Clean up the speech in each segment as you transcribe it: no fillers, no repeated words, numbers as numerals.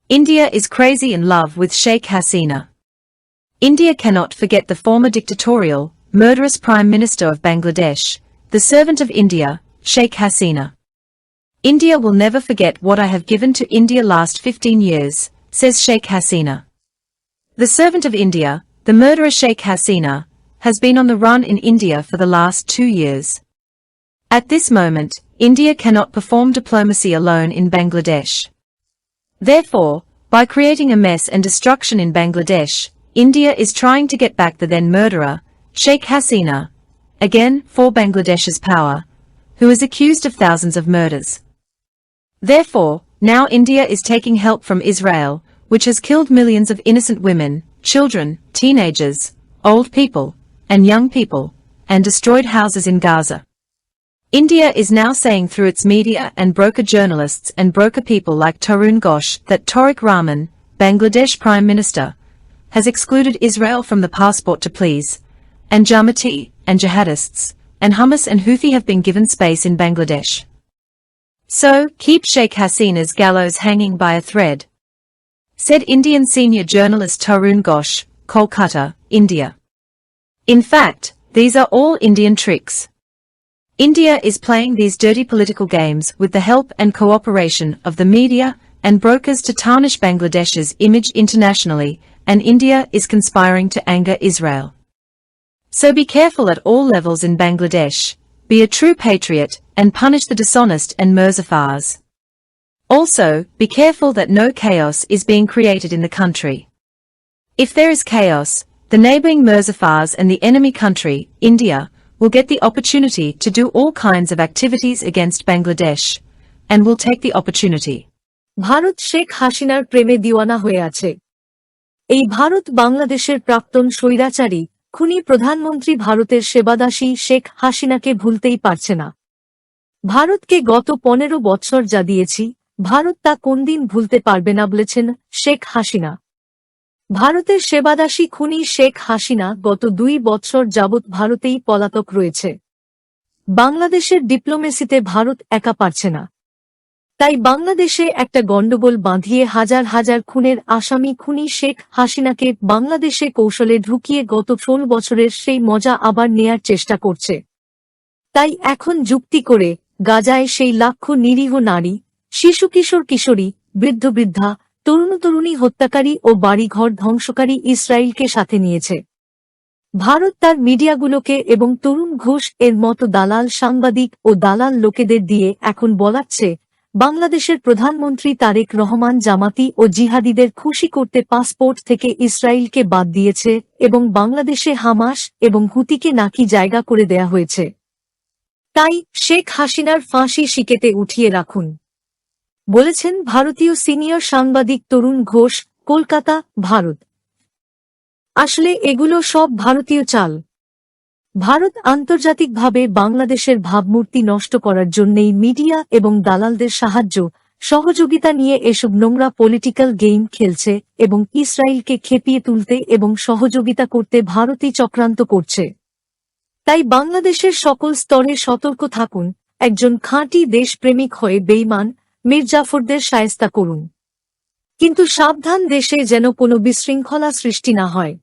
India is crazy in love with Sheikh Hasina. India cannot forget the former dictatorial, murderous Prime Minister of Bangladesh, the servant of India, Sheikh Hasina. India will never forget what I have given to India last 15 years, says Sheikh Hasina. The servant of India, the murderer Sheikh Hasina, has been on the run in India for the last 2 years. At this moment, India cannot perform diplomacy alone in Bangladesh. Therefore, by creating a mess and destruction in Bangladesh, India is trying to get back the then murderer, Sheikh Hasina, again for Bangladesh's power, who is accused of thousands of murders. Therefore, now India is taking help from Israel, which has killed millions of innocent women, children, teenagers, old people, and young people, and destroyed houses in Gaza. India is now saying through its media and broker journalists and broker people like Tarun Ghosh that Tariq Rahman, Bangladesh Prime Minister, has excluded Israel from the passport to please, and Jamati, and jihadists, and Hamas and Houthi have been given space in Bangladesh. So, keep Sheikh Hasina's gallows hanging by a thread, said Indian senior journalist Tarun Ghosh, Kolkata, India. In fact, these are all Indian tricks. India is playing these dirty political games with the help and cooperation of the media and brokers to tarnish Bangladesh's image internationally, and India is conspiring to anger Israel. So be careful at all levels in Bangladesh, be a true patriot, and punish the dishonest and Muzaffars. Also, be careful that no chaos is being created in the country. If there is chaos, the neighboring Muzaffars and the enemy country, India, will get the opportunity to do all kinds of activities against Bangladesh, and will take the opportunity. Bharat Sheikh হাসিনার প্রেমে দিওয়ানা হয়ে আছে। এই ভারত বাংলাদেশের প্রাক্তন স্বৈরাচারী, খুনি প্রধানমন্ত্রী ভারতের সেবাদাসী শেখ হাসিনাকে ভুলতেই পারছে না। ভারতকে গত 15 বছর যা দিয়েছি, ভারত তা কোনদিন ভুলতে পারবে না বলেছেন শেখ হাসিনা। ভারতের সেবাদাসী খুনি শেখ হাসিনা গত 2 বছর যাবৎ ভারতেই পলাতক রয়েছে। বাংলাদেশের ডিপ্লোমেসিতে ভারত একা পারছে না। তাই বাংলাদেশে একটা গন্ডগোল বাঁধিয়ে হাজার হাজার খুনের আসামি খুনি শেখ হাসিনাকে বাংলাদেশে কৌশলে ঢুকিয়ে গত 16 বছরের সেই মজা আবার নেয়ার চেষ্টা করছে। তাই এখন যুক্তি করে গাজায় সেই লাখো নিরীহ নারী, শিশু কিশোর কিশোরী, বৃদ্ধ বৃদ্ধা, তরুণ তরুণী হত্যাকারী ও বাড়িঘর ধ্বংসকারী ইসরায়েলকে সাথে নিয়েছে। ভারত তার মিডিয়াগুলোকে এবং তরুণ ঘোষ এর মতো দালাল সাংবাদিক ও দালাল লোকেদের দিয়ে এখন বলাচ্ছে বাংলাদেশের প্রধানমন্ত্রী তারেক রহমান জামাতি ও জিহাদিদের খুশি করতে পাসপোর্ট থেকে ইসরায়েলকে বাদ দিয়েছে এবং বাংলাদেশে হামাস এবং হুতিকে নাকি জায়গা করে দেয়া হয়েছে। তাই শেখ হাসিনার ফাঁসি শিকেতে উঠিয়ে রাখুন, বলেছেন ভারতীয় সিনিয়র সাংবাদিক তরুণ ঘোষ, কলকাতা, ভারত। আসলে এগুলো সব ভারতীয় চাল। ভারত আন্তর্জাতিকভাবে বাংলাদেশের ভাবমূর্তি নষ্ট করার জন্যই মিডিয়া এবং দালালদের সাহায্য সহযোগিতা নিয়ে এসব নোংরা পলিটিক্যাল গেম খেলছে এবং ইসরায়েলকে খেপিয়ে তুলতে এবং সহযোগিতা করতে ভারতই চক্রান্ত করছে। তাই বাংলাদেশের সকল স্তরে সতর্ক থাকুন, একজন খাঁটি দেশপ্রেমিক হয়ে বেঈমান মির্জাফরদের শায়েস্তা করুন। কিন্তু সাবধান, দেশে যেন কোনো বিশৃঙ্খলা সৃষ্টি না হয়।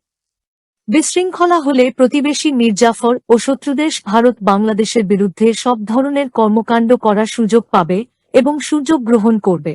বিশৃঙ্খলা হলে প্রতিবেশী মির্জাফর ও শত্রুদেশ ভারত বাংলাদেশের বিরুদ্ধে সব ধরনের কর্মকাণ্ড করার সুযোগ পাবে এবং সুযোগ গ্রহণ করবে।